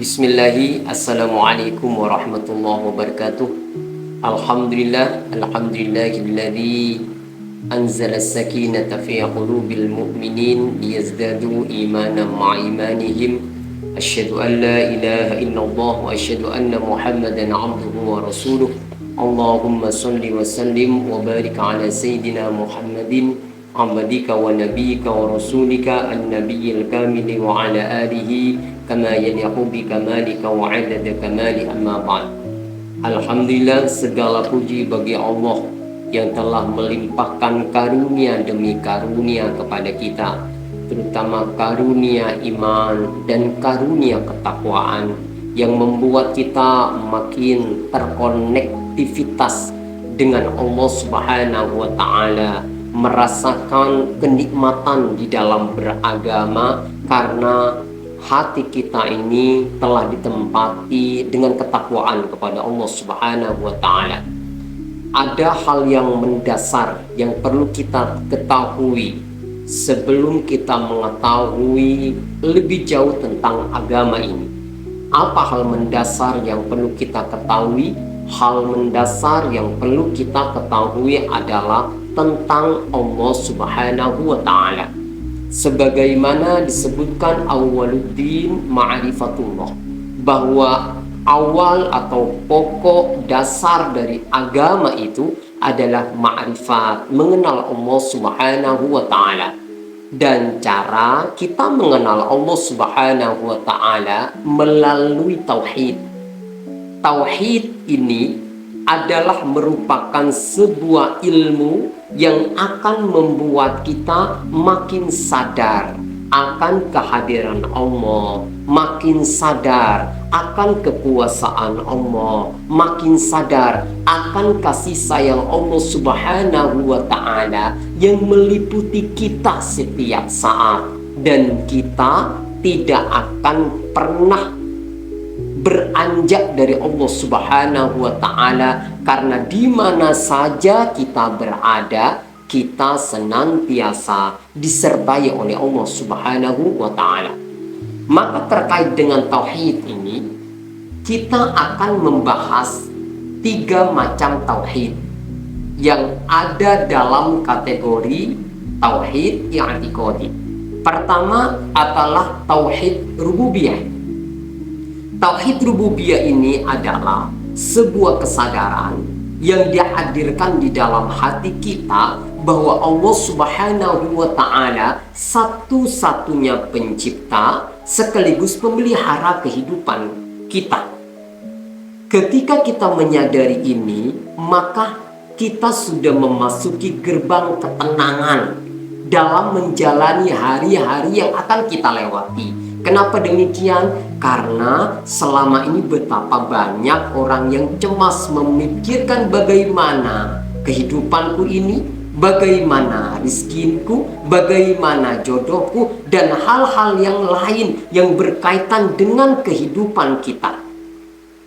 Bismillahi, Assalamualaikum warahmatullahi wabarakatuh. Alhamdulillahilladzi anzala as-sakinata fi qulubil mu'minin liyazdadu imanan ma'a imanihim. Asyhadu an la ilaha illallah wa asyhadu anna Muhammadan 'abduhu wa rasuluh. Allahumma shalli wa sallim wa barik ala sayyidina Muhammadin abdika wa nabiyyika wa rasulika an-nabiyyil kamili wa ala alihi kama yaliqu bi kamalika wa adada kamali, amma ba'd. Alhamdulillah, segala puji bagi Allah yang telah melimpahkan karunia demi karunia kepada kita, terutama karunia iman dan karunia ketakwaan yang membuat kita makin terkonektivitas dengan Allah Subhanahu wa Ta'ala, merasakan kenikmatan di dalam beragama karena hati kita ini telah ditempati dengan ketakwaan kepada Allah Subhanahu wa Ta'ala. Ada hal yang mendasar yang perlu kita ketahui sebelum kita mengetahui lebih jauh tentang agama ini. Apa hal mendasar yang perlu kita ketahui? Hal mendasar yang perlu kita ketahui adalah tentang Allah Subhanahu wa Ta'ala. Sebagaimana disebutkan awwaluddin ma'rifatullah, bahwa awal atau pokok dasar dari agama itu adalah ma'rifat, mengenal Allah Subhanahu wa Ta'ala. Dan cara kita mengenal Allah Subhanahu wa Ta'ala melalui tauhid. Tauhid ini adalah merupakan sebuah ilmu yang akan membuat kita makin sadar akan kehadiran Allah, makin sadar akan kekuasaan Allah, makin sadar akan kasih sayang Allah Subhanahu wa Ta'ala yang meliputi kita setiap saat, dan kita tidak akan pernah beranjak dari Allah Subhanahu wa Ta'ala, karena di mana saja kita berada, kita senantiasa disertai oleh Allah Subhanahu wa Ta'ala. Maka terkait dengan tauhid ini, kita akan membahas 3 macam tauhid yang ada dalam kategori tauhid i'tiqadi. Pertama adalah tauhid rububiyah. Tauhid rububiyah ini adalah sebuah kesadaran yang dihadirkan di dalam hati kita bahwa Allah Subhanahu wa Ta'ala satu-satunya pencipta sekaligus pemelihara kehidupan kita. Ketika kita menyadari ini, maka kita sudah memasuki gerbang ketenangan dalam menjalani hari-hari yang akan kita lewati. Kenapa demikian? Karena selama ini betapa banyak orang yang cemas memikirkan bagaimana kehidupanku ini, bagaimana rizkinku, bagaimana jodohku, dan hal-hal yang lain yang berkaitan dengan kehidupan kita.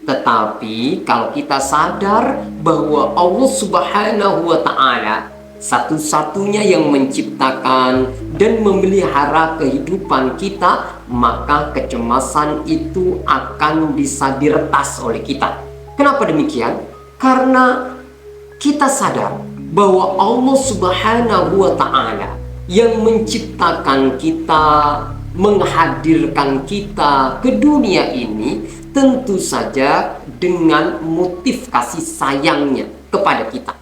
Tetapi kalau kita sadar bahwa Allah Subhanahu wa Ta'ala satu-satunya yang menciptakan dan memelihara kehidupan kita, maka kecemasan itu akan bisa diretas oleh kita. Kenapa demikian? Karena kita sadar bahwa Allah Subhanahu wa Ta'ala yang menciptakan kita, menghadirkan kita ke dunia ini, tentu saja dengan motif kasih sayangnya kepada kita.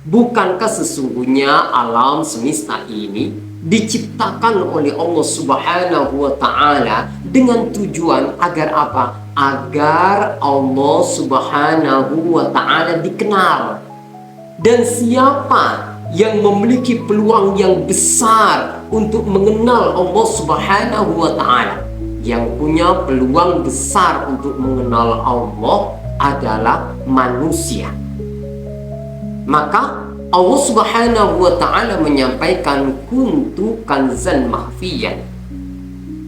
Bukankah sesungguhnya alam semesta ini diciptakan oleh Allah Subhanahu wa Ta'ala dengan tujuan agar apa? Agar Allah Subhanahu wa Ta'ala dikenal. Dan siapa yang memiliki peluang yang besar untuk mengenal Allah Subhanahu wa Ta'ala? Yang punya peluang besar untuk mengenal Allah adalah manusia. Maka Allah Subhanahu wa Ta'ala menyampaikan, kuntu kanzan mahfiyan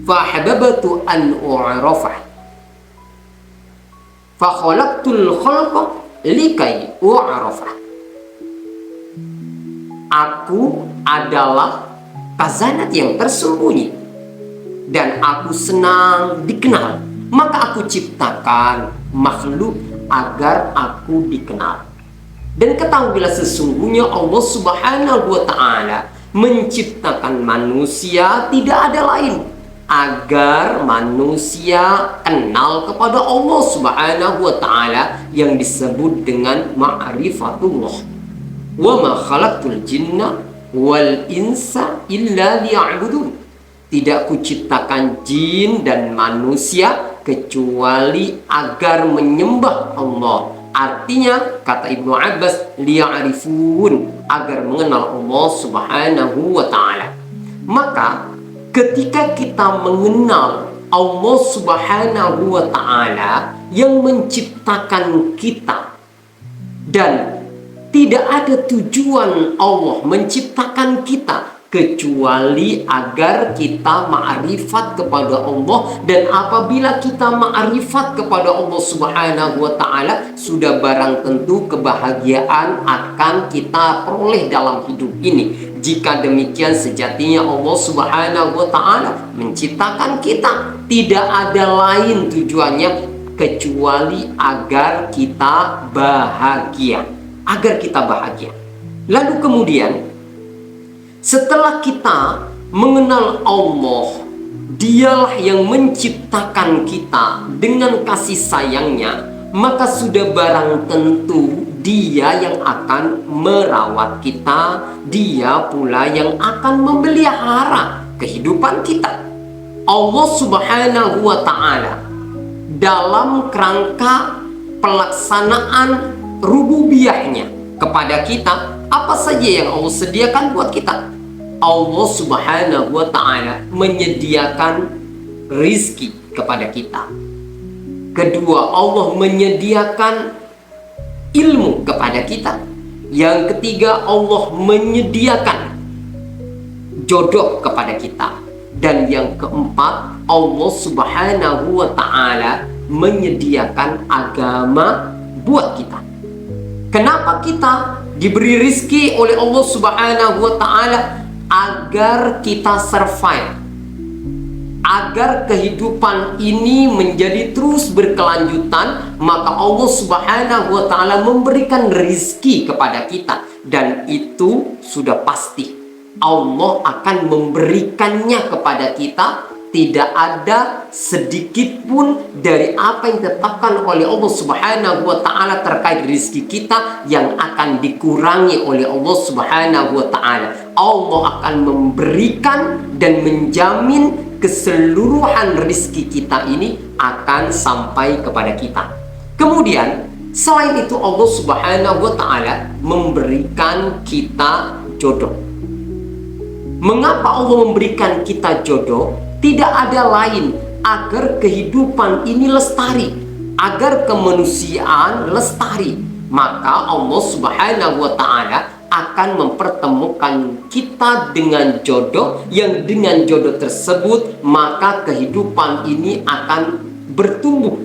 fahababtu an u'rafah fa khalaqtul khalqa likai u'rafah. Aku adalah khazanat yang tersembunyi dan aku senang dikenal. Maka aku ciptakan makhluk agar aku dikenal. Dan ketahuilah sesungguhnya Allah Subhanahu wa ta'ala menciptakan manusia tidak ada lain agar manusia kenal kepada Allah Subhanahu wa ta'ala yang disebut dengan ma'rifatullah. Wa ma khalaqtul jinna wal insa illa liya'budun. Tidak kuciptakan jin dan manusia kecuali agar menyembah Allah. Artinya, kata Ibnu Abbas, liya'rifun, agar mengenal Allah Subhanahu wa ta'ala. Maka ketika kita mengenal Allah Subhanahu wa ta'ala yang menciptakan kita, dan tidak ada tujuan Allah menciptakan kita kecuali agar kita ma'rifat kepada Allah. Dan apabila kita ma'rifat kepada Allah Subhanahu wa ta'ala, sudah barang tentu kebahagiaan akan kita peroleh dalam hidup ini. Jika demikian, sejatinya Allah Subhanahu wa ta'ala menciptakan kita tidak ada lain tujuannya kecuali agar kita bahagia. Lalu kemudian, setelah kita mengenal Allah, Dialah yang menciptakan kita dengan kasih sayangnya, maka sudah barang tentu Dia yang akan merawat kita, Dia pula yang akan memelihara kehidupan kita. Allah Subhanahu wa ta'ala dalam kerangka pelaksanaan rububiyahnya kepada kita, apa saja yang Allah sediakan buat kita? Allah Subhanahu wa ta'ala menyediakan rizki kepada kita. Kedua, Allah menyediakan ilmu kepada kita. Yang ketiga, Allah menyediakan jodoh kepada kita. Dan yang keempat, Allah Subhanahu wa ta'ala menyediakan agama buat kita. Kenapa kita diberi rizki oleh Allah Subhanahu wa ta'ala? Agar kita survive, agar kehidupan ini menjadi terus berkelanjutan, maka Allah Subhanahu wa ta'ala memberikan rizki kepada kita. Dan itu sudah pasti Allah akan memberikannya kepada kita. Tidak ada sedikit pun dari apa yang ditetapkan oleh Allah Subhanahu wa ta'ala terkait rizki kita yang akan dikurangi oleh Allah Subhanahu wa ta'ala. Allah akan memberikan dan menjamin keseluruhan rizki kita ini akan sampai kepada kita. Kemudian selain itu, Allah Subhanahu wa ta'ala memberikan kita jodoh. Mengapa Allah memberikan kita jodoh? Tidak ada lain agar kehidupan ini lestari, agar kemanusiaan lestari. Maka Allah Subhanahu wa ta'ala akan mempertemukan kita dengan jodoh, yang dengan jodoh tersebut maka kehidupan ini akan bertumbuh.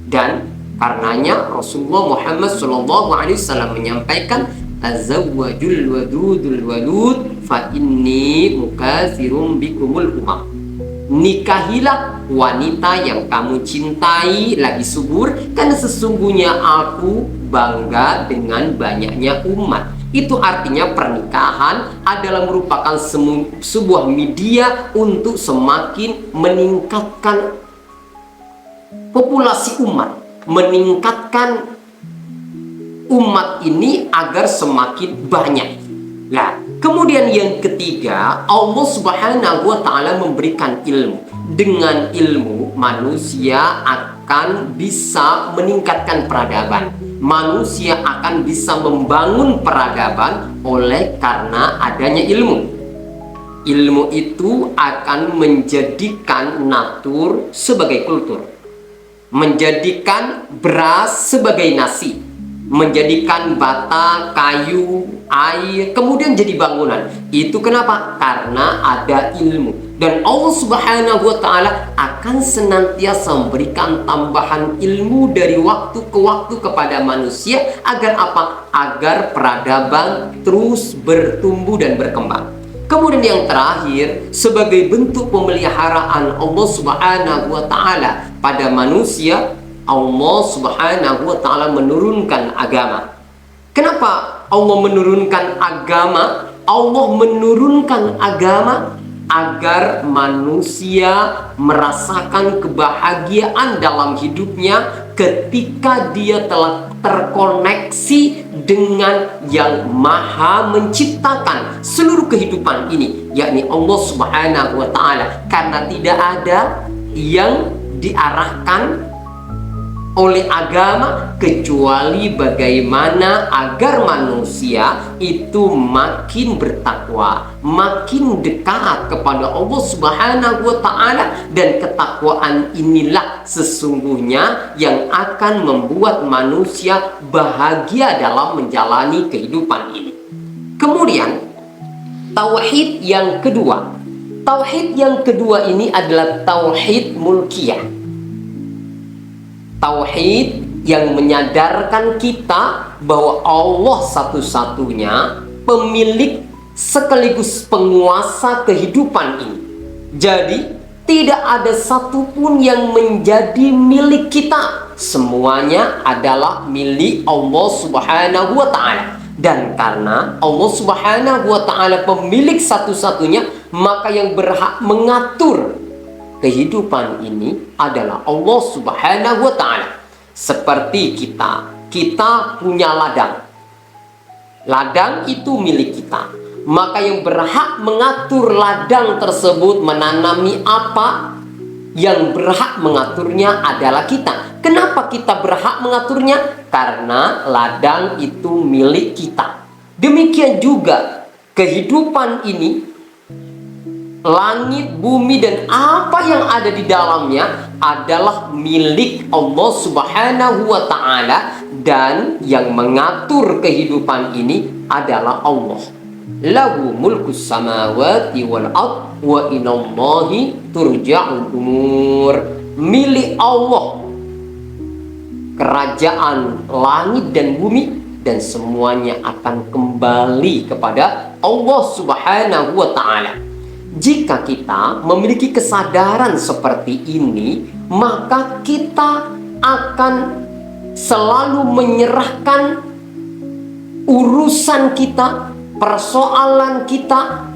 Dan karenanya Rasulullah Muhammad SAW menyampaikan, tazawwajul wadudul walud fa inni mukatsirum bikumul umam. Nikahilah wanita yang kamu cintai lagi subur, karena sesungguhnya aku bangga dengan banyaknya umat. Itu artinya pernikahan adalah merupakan sebuah media untuk semakin meningkatkan populasi umat, meningkatkan umat ini agar semakin banyak. Nah, kemudian yang ketiga, Allah Subhanahu wa ta'ala memberikan ilmu. Dengan ilmu, manusia akan bisa meningkatkan peradaban. Manusia akan bisa membangun peradaban oleh karena adanya ilmu. Ilmu itu akan menjadikan natur sebagai kultur, menjadikan beras sebagai nasi, menjadikan bata, kayu, air, kemudian jadi bangunan. Itu kenapa? Karena ada ilmu. Dan Allah Subhanahu wa ta'ala akan senantiasa memberikan tambahan ilmu dari waktu ke waktu kepada manusia. Agar apa? Agar peradaban terus bertumbuh dan berkembang. Kemudian yang terakhir, sebagai bentuk pemeliharaan Allah Subhanahu wa taala pada manusia, Allah Subhanahu wa taala menurunkan agama. Kenapa Allah menurunkan agama? Allah menurunkan agama agar manusia merasakan kebahagiaan dalam hidupnya ketika dia telah terkoneksi dengan yang maha menciptakan seluruh kehidupan ini, yakni Allah Subhanahu wa taala. Karena tidak ada yang diarahkan oleh agama kecuali bagaimana agar manusia itu makin bertakwa, makin dekat kepada Allah Subhanahu wa taala, dan ketakwaan inilah sesungguhnya yang akan membuat manusia bahagia dalam menjalani kehidupan ini. Kemudian tauhid yang kedua. Tauhid yang kedua ini adalah tauhid mulkiyah. Tauhid yang menyadarkan kita bahwa Allah satu-satunya pemilik sekaligus penguasa kehidupan ini. Jadi tidak ada satupun yang menjadi milik kita. Semuanya adalah milik Allah Subhanahu wa taala. Dan karena Allah Subhanahu wa taala pemilik satu-satunya, maka yang berhak mengatur kehidupan ini adalah Allah Subhanahu wa taala. Seperti kita punya ladang. Ladang itu milik kita. Maka yang berhak mengatur ladang tersebut menanami apa, yang berhak mengaturnya adalah kita. Kenapa kita berhak mengaturnya? Karena ladang itu milik kita. Demikian juga kehidupan ini, langit, bumi, dan apa yang ada di dalamnya adalah milik Allah Subhanahu wa taala, dan yang mengatur kehidupan ini adalah Allah. Lahu mulkus samawati wal ard wa inallahi turja'ul umur. Milik Allah kerajaan langit dan bumi, dan semuanya akan kembali kepada Allah Subhanahu wa taala. Jika kita memiliki kesadaran seperti ini, maka kita akan selalu menyerahkan urusan kita, persoalan kita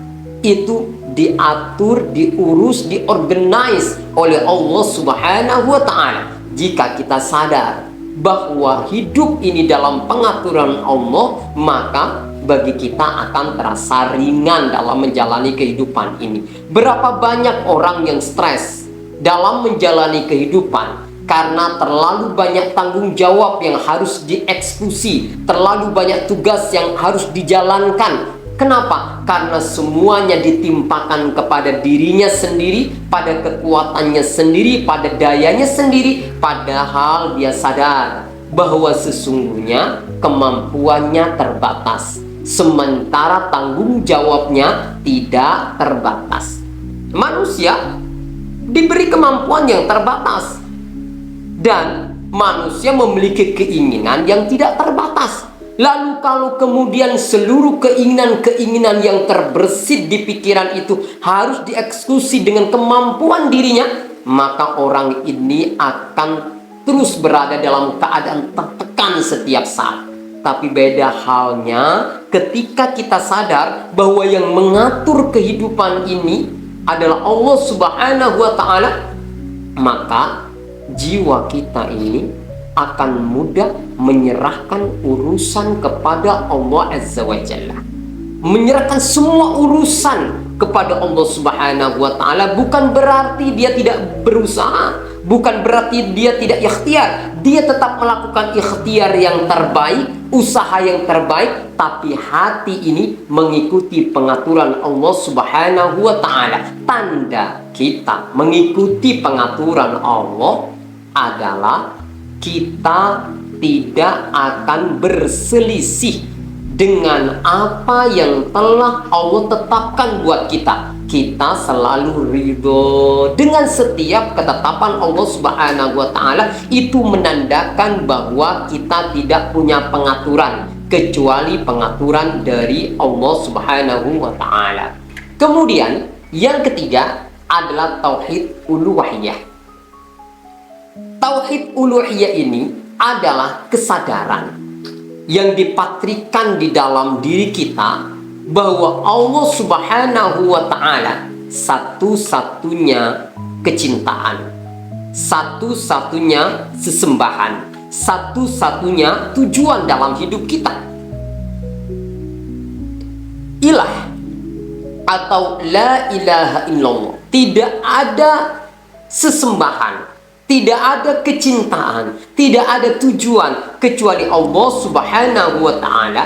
itu diatur, diurus, diorganize oleh Allah Subhanahu wa taala. Jika kita sadar bahwa hidup ini dalam pengaturan Allah, maka bagi kita akan terasa ringan dalam menjalani kehidupan ini. Berapa banyak orang yang stres dalam menjalani kehidupan karena terlalu banyak tanggung jawab yang harus dieksekusi, terlalu banyak tugas yang harus dijalankan. Kenapa? Karena semuanya ditimpakan kepada dirinya sendiri, pada kekuatannya sendiri, pada dayanya sendiri, padahal dia sadar bahwa sesungguhnya kemampuannya terbatas, sementara tanggung jawabnya tidak terbatas. Manusia diberi kemampuan yang terbatas, dan manusia memiliki keinginan yang tidak terbatas. Lalu kalau kemudian seluruh keinginan-keinginan yang terbersit di pikiran itu harus dieksekusi dengan kemampuan dirinya, maka orang ini akan terus berada dalam keadaan tertekan setiap saat. Tapi beda halnya ketika kita sadar bahwa yang mengatur kehidupan ini adalah Allah Subhanahu wa taala, maka jiwa kita ini akan mudah menyerahkan urusan kepada Allah Azza wa Jalla. Menyerahkan semua urusan kepada Allah Subhanahu wa taala bukan berarti dia tidak berusaha, bukan berarti dia tidak ikhtiar. Dia tetap melakukan ikhtiar yang terbaik, usaha yang terbaik, tapi hati ini mengikuti pengaturan Allah Subhanahu wa taala. Tanda kita mengikuti pengaturan Allah adalah kita tidak akan berselisih dengan apa yang telah Allah tetapkan buat kita. Kita selalu ridho dengan setiap ketetapan Allah Subhanahu wa taala. Itu menandakan bahwa kita tidak punya pengaturan kecuali pengaturan dari Allah Subhanahu wa taala. Kemudian yang ketiga adalah tauhid uluhiyah. Tauhid uluhiyah ini adalah kesadaran yang dipatrikan di dalam diri kita bahwa Allah Subhanahu wa Ta'ala satu-satunya kecintaan, satu-satunya sesembahan, satu-satunya tujuan dalam hidup kita. Ilah atau la ilaha illallah, tidak ada sesembahan, tidak ada kecintaan, tidak ada tujuan kecuali Allah Subhanahu wa Ta'ala.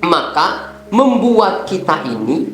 Maka membuat kita ini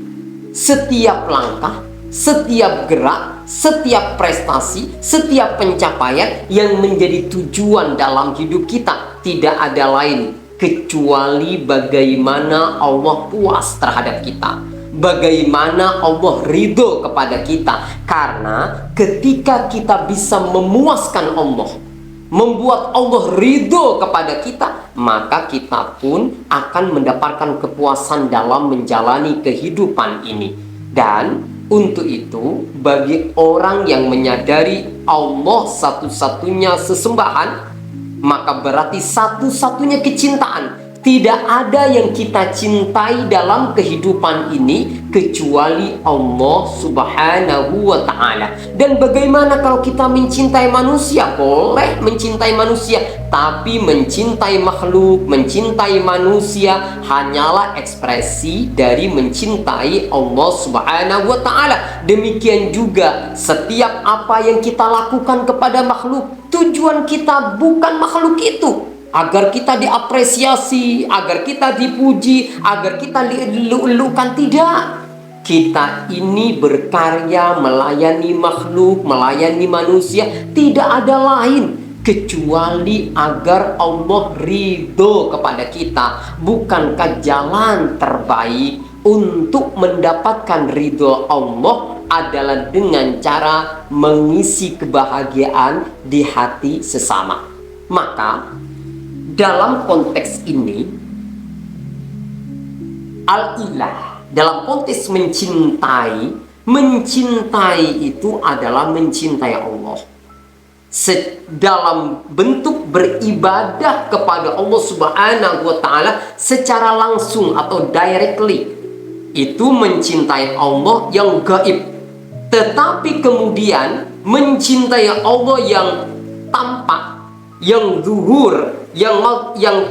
setiap langkah, setiap gerak, setiap prestasi, setiap pencapaian yang menjadi tujuan dalam hidup kita tidak ada lain kecuali bagaimana Allah puas terhadap kita, bagaimana Allah ridho kepada kita. Karena ketika kita bisa memuaskan Allah, membuat Allah ridho kepada kita, maka kita pun akan mendapatkan kepuasan dalam menjalani kehidupan ini. Dan untuk itu, bagi orang yang menyadari Allah satu-satunya sesembahan, maka berarti satu-satunya kecintaan. Tidak ada yang kita cintai dalam kehidupan ini kecuali Allah Subhanahu wa Ta'ala. Dan bagaimana kalau kita mencintai manusia? Boleh mencintai manusia, tapi mencintai makhluk, mencintai manusia hanyalah ekspresi dari mencintai Allah Subhanahu wa Ta'ala. Demikian juga setiap apa yang kita lakukan kepada makhluk, tujuan kita bukan makhluk itu agar kita diapresiasi, agar kita dipuji, agar kita dielu-elukan. Tidak. Kita ini berkarya melayani makhluk, melayani manusia, tidak ada lain kecuali agar Allah ridho kepada kita. Bukankah jalan terbaik untuk mendapatkan ridho Allah adalah dengan cara mengisi kebahagiaan di hati sesama? Maka dalam konteks ini, al-ilah, dalam konteks mencintai itu adalah mencintai Allah. Dalam bentuk beribadah kepada Allah Subhanahu wa Ta'ala secara langsung atau directly, itu mencintai Allah yang gaib. Tetapi kemudian mencintai Allah yang tampak, yang zuhur, yang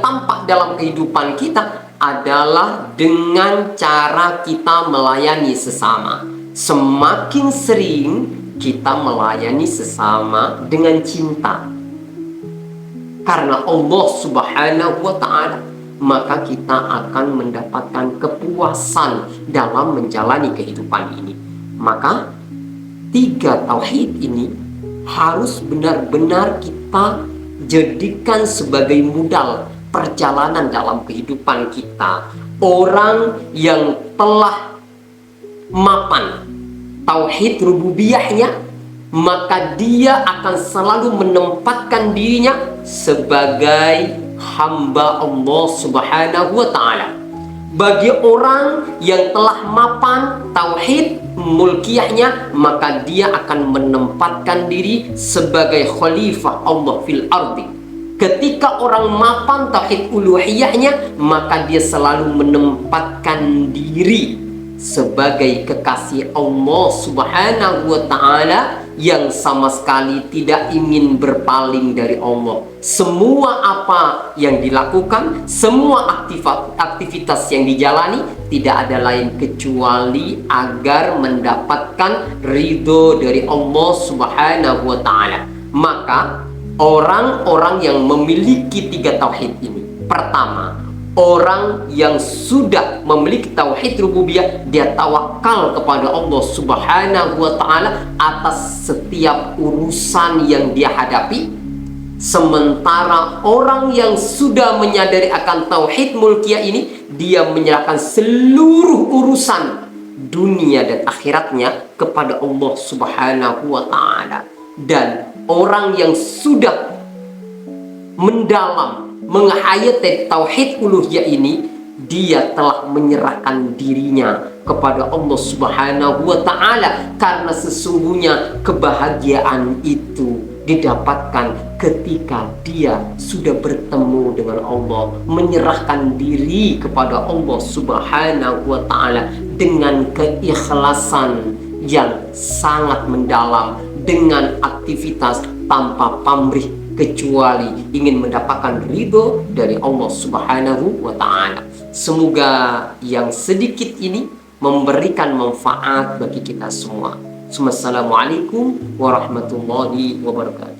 tampak dalam kehidupan kita adalah dengan cara kita melayani sesama. Semakin sering kita melayani sesama dengan cinta karena Allah Subhanahu wa Ta'ala, maka kita akan mendapatkan kepuasan dalam menjalani kehidupan ini. Maka 3 tauhid ini harus benar-benar kita jadikan sebagai modal perjalanan dalam kehidupan kita. Orang yang telah mapan tauhid rububiyahnya, maka dia akan selalu menempatkan dirinya sebagai hamba Allah Subhanahu wa Ta'ala. Bagi orang yang telah mapan tauhid mulkiyahnya, maka dia akan menempatkan diri sebagai khalifah Allah fil ardi. Ketika orang mapan tauhid uluhiyahnya, maka dia selalu menempatkan diri sebagai kekasih Allah Subhanahu wa Ta'ala yang sama sekali tidak ingin berpaling dari Allah. Semua apa yang dilakukan, semua aktivitas yang dijalani tidak ada lain kecuali agar mendapatkan ridho dari Allah Subhanahu wa Ta'ala. Maka orang-orang yang memiliki 3 tauhid ini, pertama, orang yang sudah memiliki tauhid rububiyah, dia tawakal kepada Allah Subhanahu wa Ta'ala atas setiap urusan yang dia hadapi. Sementara orang yang sudah menyadari akan tauhid mulkiyah ini, dia menyerahkan seluruh urusan dunia dan akhiratnya kepada Allah Subhanahu wa Ta'ala. Dan orang yang sudah mendalam menghayati tauhid uluhiyah ini, dia telah menyerahkan dirinya kepada Allah Subhanahu wa Ta'ala, karena sesungguhnya kebahagiaan itu didapatkan ketika dia sudah bertemu dengan Allah, menyerahkan diri kepada Allah Subhanahu wa Ta'ala dengan keikhlasan yang sangat mendalam, dengan aktivitas tanpa pamrih kecuali ingin mendapatkan ridho dari Allah Subhanahu wa Ta'ala. Semoga yang sedikit ini memberikan manfaat bagi kita semua. Assalamualaikum warahmatullahi wabarakatuh.